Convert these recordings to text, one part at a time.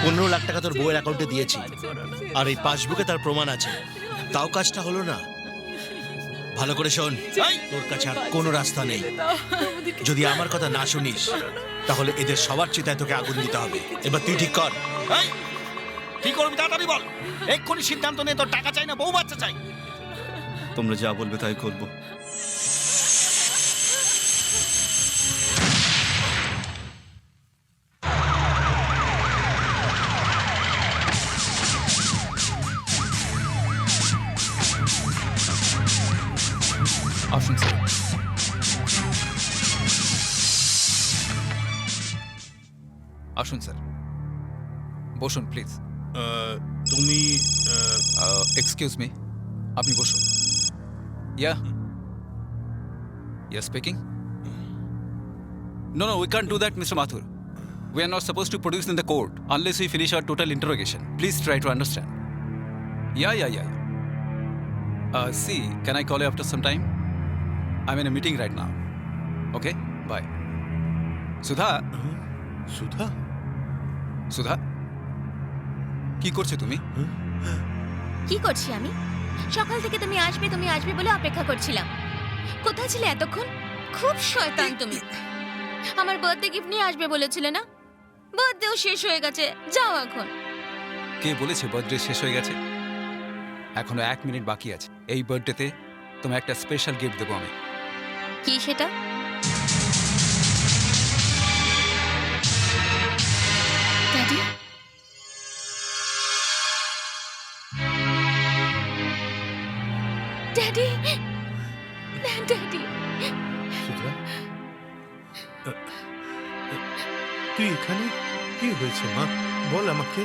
15 লাখ টাকা তোর বউয়ের অ্যাকাউন্টে দিয়েছি, আর এই পাসবুকে তার প্রমাণ আছে, তাও কাজটা হলো না। ভালো করে শোন, তোর কাছে আর কোনো রাস্তা নেই। যদি আমার কথা না শুনিস তাহলে এদের সবার চিতায় তোকে আগুন দিতে হবে। এবার তুই ঠিক কর। কি করবি তাড়াতাড়ি বল। এক্ষুনি সিদ্ধান্ত নিয়ে তোর টাকা চাই না বউ বাচ্চা চাই। তোমরা যা বলবে তাই করবো। আসুন স্যার। আসুন স্যার, বসুন প্লিজ। তুমি এক্সকিউজ মি, আপনি বসুন। ইয়া speaking. No, we can't do that, Mr. Mathur. We are not supposed to produce in the court unless we finish our total interrogation. Please try to understand. Yeah. See, can I call you after some time? I'm in a meeting right now. Okay, bye. Sudha, সুধা, কি করছো তুমি? কি করছি আমি? সকাল থেকে তুমি আসবে বলে অপেক্ষা করছিলাম। কোথায় ছিলে এতক্ষণ? খুব শয়তান তুমি। আমার বার্থডে গিফট নিয়ে আসবে বলেছিলে না? বার্থডেও শেষ হয়ে গেছে, যাও এখন। কে বলেছে বার্থডে শেষ হয়ে গেছে? এখনো 1 মিনিট বাকি আছে। এই বার্থডেতে তোমায় একটা স্পেশাল গিফট দেবো আমি। কি সেটা? Daddy, daddy, daddy. সুধা, তুই এখানে? কি হয়েছে মা, বল আমাকে।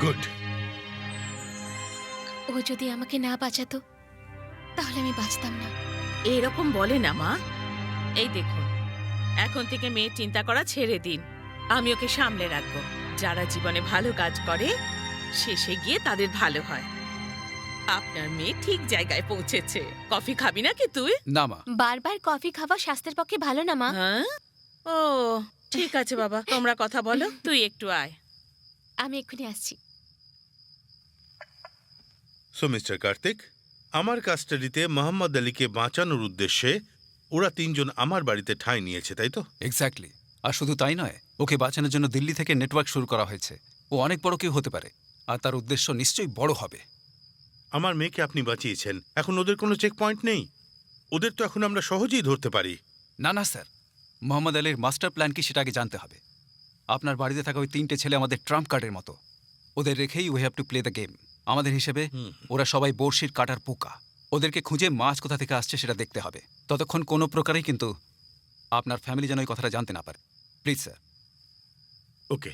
গুড। ও যদি আমাকে না বাঁচাতো তাহলে আমি বাঁচতাম না। এরকম বলে না মা। এই দেখুন, এখন থেকে মেয়ের চিন্তা করা ছেড়ে দিন। আমি ওকে সামলে রাখবো। যারা জীবনে ভালো কাজ করে শেষে গিয়ে তাদের ভালো হয়। আপনার মেয়ে ঠিক জায়গায় পৌঁছেছে। কফি খাবি নাকি তুই? না মা। বারবার কফি খাওয়া স্বাস্থ্যের পক্ষে ভালো না মা। হ্যাঁ, ও ঠিক আছে বাবা, তোমরা কথা বলো, তুই একটু আয়। আমি এক্ষুনি আসছি। সো মিস্টার কার্তিক, আমার কাস্টাডিতে মোহাম্মদ আলীকে বাঁচানোর উদ্দেশ্যে ওরা 3 জন আমার বাড়িতে ঠাঁই নিয়েছে, তাই তো? এক্স্যাক্টলি। আর শুধু তাই নয়, ওকে বাঁচানোর জন্য দিল্লি থেকে নেটওয়ার্ক শুরু করা হয়েছে। ও অনেক বড় কেউ হতে পারে, আর তার উদ্দেশ্য নিশ্চয়ই বড় হবে। আমার মেয়েকে আপনি বাঁচিয়েছেন, এখন ওদের কোনো চেক পয়েন্ট নেই? ওদের তো এখন আমরা সহজেই ধরতে পারি। না স্যার, মোহাম্মদ আলীর মাস্টার প্ল্যান কি সেটা আগে জানতে হবে। আপনার বাড়িতে থাকা ওই 3টে ছেলে আমাদের ট্রাম্প কার্ডের মতো। ওদের রেখেই we have to play the game. আমাদের হিসেবে ওরা সবাই বড়শির কাটার পোকা। ওদেরকে খুঁজে মাছ কোথা থেকে আসছে সেটা দেখতে হবে। ততক্ষণ কোনো প্রকারেই কিন্তু আপনার ফ্যামিলি যেন ওই কথাটা জানতে না পারে। Please sir. ওকে।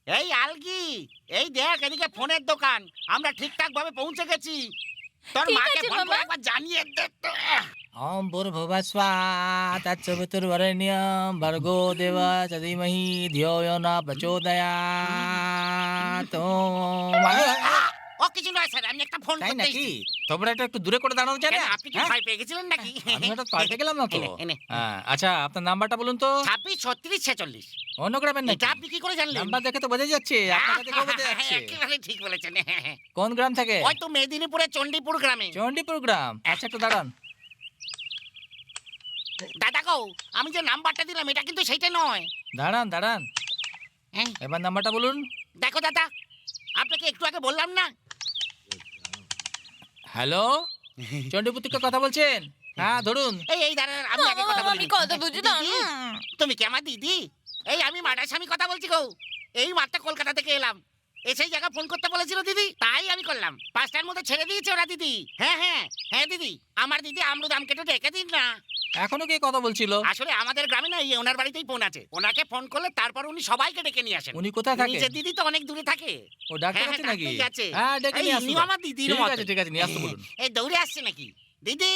এই আলগি, এই দেখ এদিকে ফোনের দোকান। আমরা ঠিকঠাক ভাবে পৌঁছে গেছি। তোর ঠিক মাকে আছে, ফোন করে বাবা। একবার জানিয়ে দে তো। ओम भूर्भुवस्वाहा तत्सवितुर्वरेण्यं भर्गो देवस्य धीमहि धियो यो न प्रचोदयात्। ও কিছু নয় স্যার, আমি একটা ফোন তাই করতে নাকি? এসেছি। তোমরা একটু দূরে করে দাঁড়ানো যায় কেন, না? আপনি কি হ্যাঁ? ভয় পেয়ে গেছিলেন নাকি? আমি হঠাৎ পাল্টে গেলাম না তো। এনে। হ্যাঁ, আচ্ছা আপনার নাম্বারটা বলুন তো। 26 36 46। অন্য গ্রামের নাকি? এটা আপনি কি করে জানলেন? নাম্বার দেখে তো বোঝা যাচ্ছে, আপনার দেখে বোঝা যাচ্ছে। একেবারে ঠিক বলেছেন। কোন গ্রাম থেকে? ওই তো মেদিনীপুরের চণ্ডীপুর গ্রামে। চণ্ডীপুর গ্রাম। আচ্ছা একটু দাঁড়ান। দাদা গো, আমি যে নাম্বারটা দিলাম এটা কিন্তু সেইটা নয়। দাঁড়ান দাঁড়ান, হ্যাঁ, এবার নাম্বারটা বলুন। দেখো দাদা, আপনাকে একটু আগে বললাম না। হ্যালো, চণ্ডীপুর থেকে কথা বলছেন? হ্যাঁ ধরুন। এই দাঁড়ান, আমি আগে কথা বলি। আমি কথা বুঝি না। দিদি, তুমি কি আমার দিদি? এই আমি মাটার স্বামী কথা বলছি গো। এই মাত্র কলকাতা থেকে এলাম, এসেই জায়গা ফোন করতে বলেছিল দিদি, তাই আমি করলাম। 5টার মধ্যে ছেড়ে দিয়েছে ওরা দিদি। হ্যাঁ হ্যাঁ হ্যাঁ দিদি, আমার দিদি আমরুদ আমকে একটু ডেকে দিন না। এখনো কে কথা বলছিল? আসলে আমাদের গ্রামে না, এই ওনার বাড়িতেই ফোন আছে। ওনাকে ফোন করলে তারপর উনি সবাইকে ডেকে নিয়ে আসেন। উনি কোথায় থাকে? নিজের দিদি তো অনেক দূরে থাকে। ও ডাক্তার হ্যাঁ, আছে হ্যাঁ, নাকি? ডাক্তারই আছে। হ্যাঁ ডেকে এই নিয়ে আসুন। ইনিও আমার দিদির ঠিক মতো। আছে ঠিক আছে, নিয়ে আসতে বলুন। এই দৌড়ে আসছে নাকি দিদি?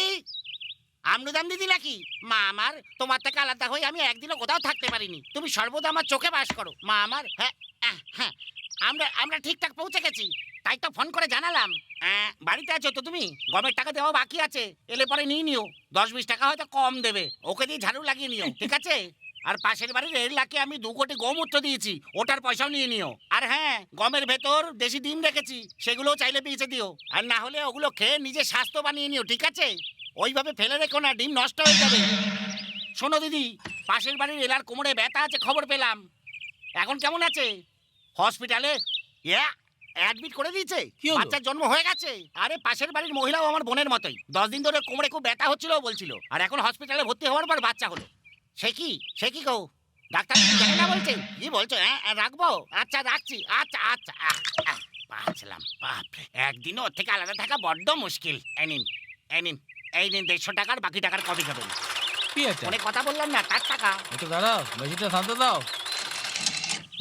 আমরুদাম দিদি নাকি? মা আমার, তোমার থেকে আলাদা হয়ে আমি একদিনও কোথাও থাকতে পারিনি। তুমি সর্বদা আমার চোখে বাস করো মা আমার। হ্যাঁ হ্যাঁ, আমরা আমরা ঠিকঠাক পৌঁছে গেছি, তাই তো ফোন করে জানালাম। বাড়িতে আছো তো তুমি? গমের টাকা দেওয়া বাকি আছে, এলে পরে নিয়ে নিও। 10-20 টাকা হয়তো কম দেবে, ওকে দিয়ে ঝাড়ু লাগিয়ে নিও, ঠিক আছে? আর পাশের বাড়ির এলাকে আমি 2 কোটি গোমূত্র দিয়েছি, ওটার পয়সাও নিয়ে নিও। আর হ্যাঁ, গমের ভেতর দেশি ডিম রেখেছি, সেগুলোও চাইলে বেঁচে দিও। আর না হলে ওগুলো খেয়ে নিজে স্বাস্থ্য বানিয়ে নিও, ঠিক আছে? ওইভাবে ফেলে রেখো না, ডিম নষ্ট হয়ে যাবে। শোনো দিদি, পাশের বাড়ির এলার কোমরে ব্যথা আছে, খবর পেলাম। এখন কেমন আছে? হসপিটালে অ্যাডমিট করে দিয়েছে, কি হলো? বাচ্চার জন্ম হয়ে গেছে। আরে পাশের বাড়ির মহিলাও আমার বোনের মতোই, 10 দিন ধরে কোমরে খুব ব্যথা হচ্ছিল বলছিল, আর এখন হসপিটালে ভর্তি হওয়ার পর বাচ্চা হলো। সে কি গো? ডাক্তার কি জানে না বলছে? কি বলছো? হ্যাঁ রাখবো, আচ্ছা রাখছি, আচ্ছা আচ্ছা। বাঁচলাম, বাপরে, একদিনও ওর থেকে আলাদা থাকা বড্ড মুশকিল। এই নিন 150 টাকার, বাকি টাকার কপি খাবেন। কি এটা? অনেক কথা বললাম না, তার টাকা। একটু দাঁড়াও, মেশিনটা থামতে দাও।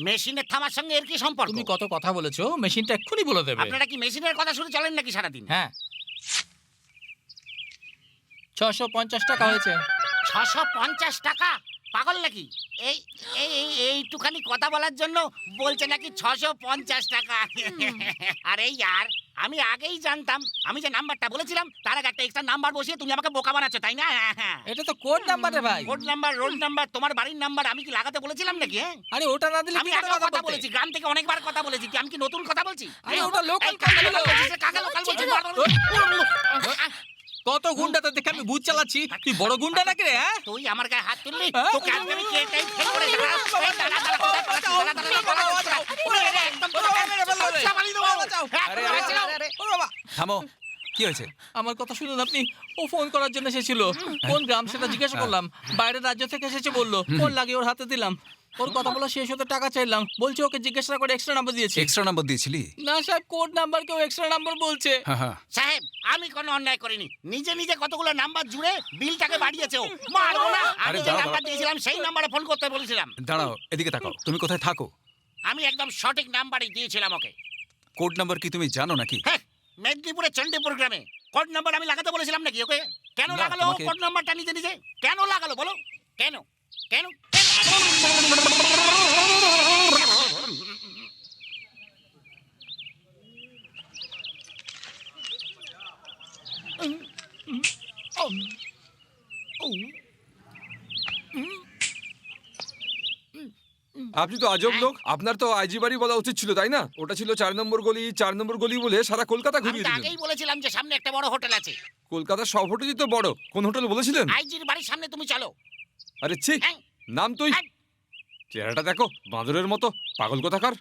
মেশিনের থামার সঙ্গে এর কি সম্পর্ক? তুমি কত কথা বলেছো, মেশিনটা এক্ষুনি বলে দেবে। আপনারা কি মেশিনের কথা শুনে চলেন নাকি সারাদিন? হ্যাঁ 650 টাকা হয়েছে। 650 টাকা? পাগল নাকি? এই এই এই এইটুখানি কথা বলার জন্য বলছে নাকি 650 টাকা। আরে ইয়ার, আমি আগেই জানতাম। আমি যে নাম্বারটা বলেছিলাম তার আগে একটা এক্সট্রা নাম্বার বসিয়ে তুমি আমাকে বোকা বানাচ্ছ, তাই না? এটা তো কোড নাম্বার রে ভাই। কোড নাম্বার, রোড নাম্বার, তোমার বাড়ির নাম্বার আমি কি লাগাতে বলেছিলাম নাকি? আরে ওটা না দিলে আমি কি করে আগেও কথা বলতে? বলেছি, গ্রাম থেকে অনেকবার কথা বলেছি। কি আমি কি নতুন কথা বলছি? আরে ওটা লোকাল এই কাকা ছিল। লোকাল বলছিস, কাকা লোকাল বলছিস। কত গুন্ডাতে দেখে আমি বুঝ চালাচ্ছি, তুই বড় গুন্ডা নাকি রে? হ্যাঁ তুই আমার গায়ে হাত তুললি, হ্যাঁ? তোকে আজকে আমি কে টাইপ ফেল করে দাঁড়া। এই দাঁড়া, কোথায় পালাচ্ছিস? দাঁড়া, ওরে রে, একদম তোকে চাপালি দেবো। হ্যাঁ, আরে, তোকে আরে, বাঁচাও। আরে, আরে। ও বাবা, থামো, কি হয়েছে? আমার কথা শুনুন আপনি। ও ফোন করার জন্য এসেছিল, কোন গ্রাম সেটা জিজ্ঞাসা করলাম, বাইরের রাজ্য থেকে এসেছে বললো। ফোন লাগিয়ে ওর হাতে দিলাম, ওর কথা বলা শেষ হতে টাকা চাইলাম, বলছে ওকে জিজ্ঞাসা করে এক্সট্রা নাম্বার দিয়েছে। এক্সট্রা নাম্বার দিয়েছিলি? না সাহেব, কোড নাম্বার কেউ এক্সট্রা নাম্বার বলছে। হ্যাঁ হ্যাঁ। সাহেব, আমি কোনো অন্যায় করিনি। নিজে নিজে কতগুলো নাম্বার জুড়ে বিলটাকে বাড়িয়েছে ও। মারবো না। আমি আরে যে দাঁড়াও, নাম্বার দিয়েছিলাম সেই নাম্বারে ফোন করতে বলেছিলাম। দাঁড়াও, এদিকে তাকাও। তুমি কোথায় থাকো? আমি একদম সঠিক নাম্বারই দিয়েছিলাম ওকে। কোড নাম্বার কি তুমি জানো নাকি? হ্যাঁ, মেদিনীপুরের চণ্ডীপুর গ্রামে। কোড নাম্বার আমি লাগাতে বলেছিলাম নাকি ওকে? কেন না, লাগালো তোমাকে- কোড নাম্বারটা নিজে নিজে? কেন লাগালো বলো? কেন কেন? আপনি তো আজব লোক। আপনার তো আইজি বাড়ি বলা উচিত ছিল, তাই না? ওটা ছিল 4 নম্বর গলি। 4 নম্বর গলি বলে সারা কলকাতা আমি ঘুরিয়ে তো দিলেন। আগেই বলেছিলাম যে সামনে একটা বড় হোটেল আছে। কলকাতার সব হোটেলই তো বড়। কোন হোটেল বলেছিলেন? আইজির বাড়ির সামনে তুমি চলো। আরে ছি, হ্যাঁ। নাম তুই। হ্যাঁ। চেহারাটা দেখো, বাঁদরের মতো, পাগল কোথাকার।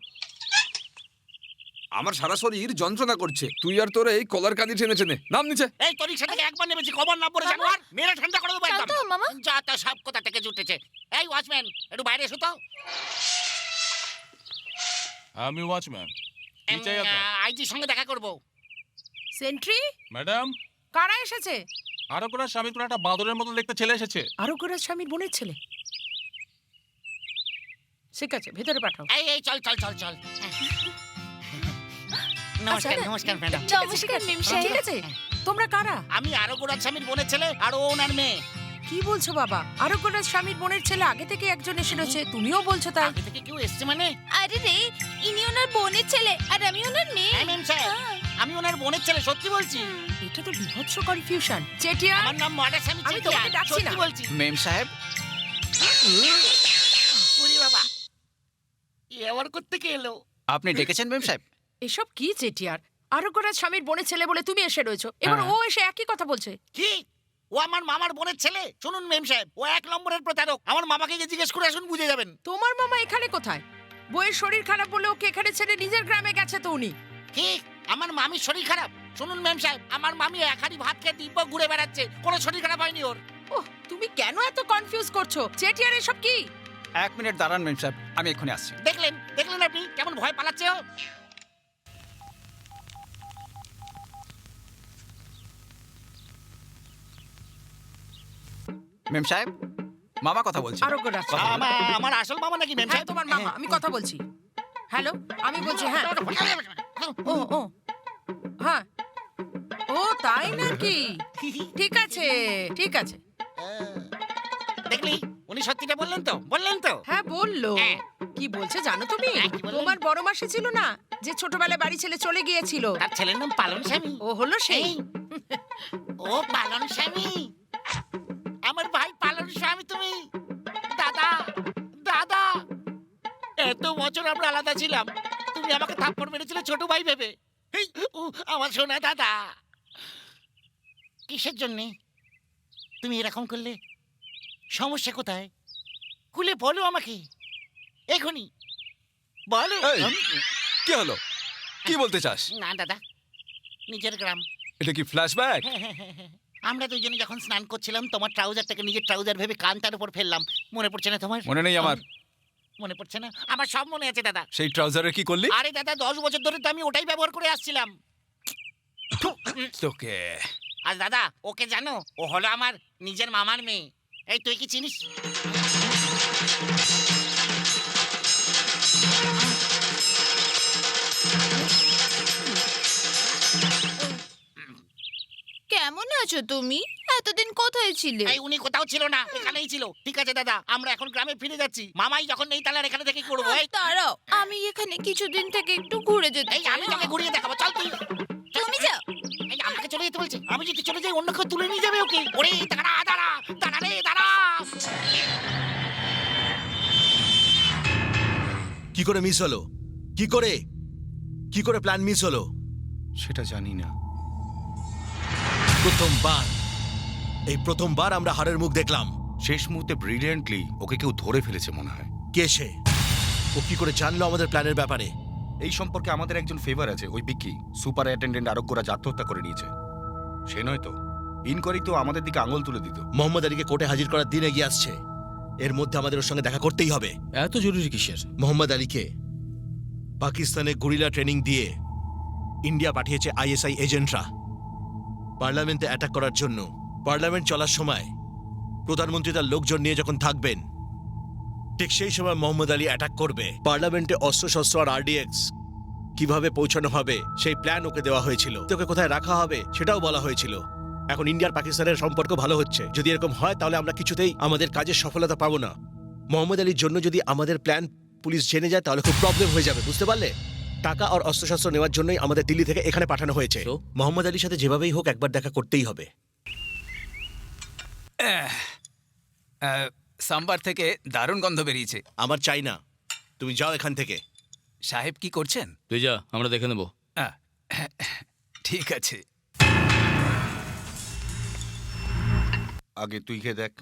আমার সারা শরীর যন্ত্রণা করছে। তুই আর তোর এই কলার কাঁদি টেনে টেনে নাম নিচে। এই তোর রিক্সা থেকে একবার নেমেছি, খবর না পড়ে জানোয়ার, মেরে ঠান্ডা করে দেবো একদম। শান্ত হ, মামা। যা তা সব কোথা থেকে জুটেছে। এই ওয়াচম্যান, একটু বাইরে এসো তো। আমি ওয়াচম্যান। কি চাই আপনার? আইজির সঙ্গে দেখা করব। সেন্ট্রি, ম্যাডাম, কারা এসেছে? আরো করে স্বামী করে একটা বাঁদরের মতো দেখতে ছেলে এসেছে। আরোগ্যরাজ স্বামীর বোনের ছেলে। ঠিক আছে, ভেতরে পাঠাও। এই এই চল চল চল চল। নমস্কার আচ্ছা, নমস্কার ম্যাডাম। নমস্কার মেম সাহেব। ঠিক আছে, তোমরা কারা? আমি আরোগ্যরাজ স্বামীর বোনের ছেলে আর ও ওনার মেয়ে। কি বলছো বাবা? আরোগ্যরাজ স্বামীর বোনের ছেলে আগে থেকে একজন এসে রয়েছে, তুমিও বলছো তাই? আগে থেকে কেউ এসছে মানে? আরে রে, ইনি ওনার বোনের ছেলে আর আমি ওনার মেয়ে। হ্যাঁ ম্যাম সাহেব, আমি ওনার বোনের ছেলে, সত্যি বলছি। এটা তো বিভৎস কনফিউশন। চেটিয়া, আমার নাম মহারাজ স্বামী আমি চেটিয়া, তোমাকে ডাকছি না। সত্যি বলছি। মেম সাহেব, ওরে বাবা, এ আবার কোত্থেকে এলো? আপনি ডেকেছেন মেম সাহেব? এসব কি চেটিয়ার? আরোগ্যরাজ স্বামীর বোনের ছেলে বলে তুমি এসে রয়েছো, এবার হ্যাঁ। ও এসে একই কথা বলছে। কি? ও আমার মামার বোনের ছেলে? শুনুন মেম সাহেব, ও 1 নম্বরের প্রতারক। আমার মামাকে গিয়ে জিজ্ঞেস করে আসুন, বুঝে যাবেন। তোমার মামা এখানে কোথায়? বইয়ের শরীর খারাপ বলে ওকে এখানে ছেড়ে নিজের গ্রামে গেছে তো উনি। কি আমার মামির শরীর খারাপ? শুনুন মেম সাহেব, আমার মামি এক হাঁড়ি ভাত খেয়ে দিব্য ঘুরে বেড়াচ্ছে, কোনো শরীর খারাপ হয়নি ওর। ওহ, তুমি কেন এত কনফিউজ করছো? চেটিয়ার এসব কি? 1 মিনিট দাঁড়ান মেম সাহেব, আমি এক্ষুনি আসছি। দেখলেন দেখলেন আপনি কেমন ভয় পালাচ্ছে ও? মেম সাহেব, মামা কথা বলছে। আরোগ্যরাজ। আমার আসল মামা নাকি মেম হ্যাঁ, সাহেব? তোমার মামা, আমি কথা বলছি। হ্যালো, আমি বলছি। হ্যাঁ, ও ও হ্যাঁ, ও তাই নাকি? ঠিক আছে, ঠিক আছে। দেখলি উনি সত্যিটা বললেন তো, বললেন তো। হ্যাঁ, বললো। হ্যাঁ। কি বলছে জানো তুমি? হ্যাঁ, কি বললেন? তোমার বড় মাসি ছিল না, যে ছোটবেলায় বাড়ি ছেড়ে চলে গিয়েছিল? তার ছেলের নাম পালন স্বামী। ও হলো সেই। ও পালন স্বামী, আমার ভাই পালন স্বামী। তুমি দাদা, দাদা, এত বছর আমরা আলাদা ছিলাম, তুমি আমাকে থাপ্পড় মেরেছিলে ছোট ভাই ভেবে। এই, ও, আমার সোনা দাদা। কিসের জন্যে তুমি এরকম করলে? সমস্যা কোথায়? খুলে বলো আমাকে এখনই, বলো। এই, কি হলো? কি বলতে চাস? না দাদা, নিজের গ্রাম। এটা কি ফ্ল্যাশব্যাক? আমরা দুইজনে যখন স্নান করছিলাম, তোমার ট্রাউজারটাকে নিজের ট্রাউজার ভেবে কানটার উপর ফেললাম। মনে পড়ছে না তোমার? মনে নেই আমার। মনে পড়ছে না? আমার সব মনে আছে দাদা। সেই ট্রাউজারে কি করলি? আরে দাদা, 10 বছর ধরে তো আমি ওটাই ব্যবহার করে আসছিলাম। তোকে আর দাদা, ওকে জানো? ও হলো আমার নিজের মামার মেয়ে। এই, তুই কি চিনিস? কেমন আছো তুমি? এতদিন কোথায় ছিলে? এই, উনি কোথাও ছিল না, এখানেই ছিল। ঠিক আছে দাদা, আমরা এখন গ্রামে ফিরে যাচ্ছি। মামাই যখন নেই, তাহলে আর এখানে থেকে কি করবো? এই, দাঁড়াও, আমি এখানে কিছুদিন থেকে একটু ঘুরে যেতে এই, আমি তোকে ঘুরিয়ে দেখাবো, চল তুই। তুমি যাও। এই, আমাকে চলে যেতে বলছি। আমি যদি চলে যাই, অন্য কেউ তুলে নিয়ে যাবে ওকে। ওরে দাঁড়া দাঁড়া দাঁড়া রে দাঁড়া। কি করে মিস হলো? কি করে প্ল্যান মিস হলো? সেটা জানি না। প্রথমবার আমরা হারের মুখ দেখলাম। শেষ মুহূর্তে ব্রিলিয়েন্টলি ওকে কেউ ধরে ফেলেছে মনে হয়। কে সে? ও কি করে জানলো আমাদের প্ল্যানের ব্যাপারে? এই সম্পর্কে আমাদের একজন ফেভার আছে, ওই বিক্কি। সুপারিনটেন্ডেন্ট আরোগ্যরাজ আত্মহত্যা করে নিয়েছে। সে নয় তো ইনকোয়ারি তো আমাদের দিকে আঙুল তুলে দিত। মোহাম্মদ আলীকে কোর্টে হাজির করার দিন এগিয়ে আসছে। এর মধ্যে আমাদের ওর সঙ্গে দেখা করতেই হবে। এত জরুরি কিসের? মোহাম্মদ আলীকে পাকিস্তানে গুরিলা ট্রেনিং দিয়ে ইন্ডিয়া পাঠিয়েছে আইএসআই এজেন্টরা পার্লামেন্টে অ্যাটাক করার জন্য। পার্লামেন্ট চলার সময় প্রধানমন্ত্রী তার লোকজন নিয়ে যখন থাকবেন, ঠিক সেই সময় মোহাম্মদ আলী অ্যাটাক করবে। পার্লামেন্টে অস্ত্রশস্ত্র আর আরডিএক্স কিভাবে পৌঁছানো হবে সেই প্ল্যান ওকে দেওয়া হয়েছিল। তোকে কোথায় রাখা হবে সেটাও বলা হয়েছিল। এখন ইন্ডিয়ার পাকিস্তানের সম্পর্ক ভালো হচ্ছে। যদি এরকম হয় তাহলে আমরা কিছুতেই আমাদের কাজের সফলতা পাবো না। মোহাম্মদ আলীর জন্য যদি আমাদের প্ল্যান পুলিশ জেনে যায় তাহলে খুব প্রবলেম হয়ে যাবে, বুঝতে পারলে? টাকা আর অস্ত্রশস্ত্র নেওয়ার জন্যই আমাদের দিল্লি থেকে এখানে পাঠানো হয়েছে। মোহাম্মদ আলীর সাথে যেভাবেই হোক একবার দেখা করতেই হবে। সাম্বার থেকে দারুণ গন্ধ বেরিয়েছে। আমার চাই না, তুমি যাও এখান থেকে। সাহেব কি করছেন? তুই যা, আমরা দেখে নেবো। ঠিক আছে। আগে তুই খেয়ে দেখ।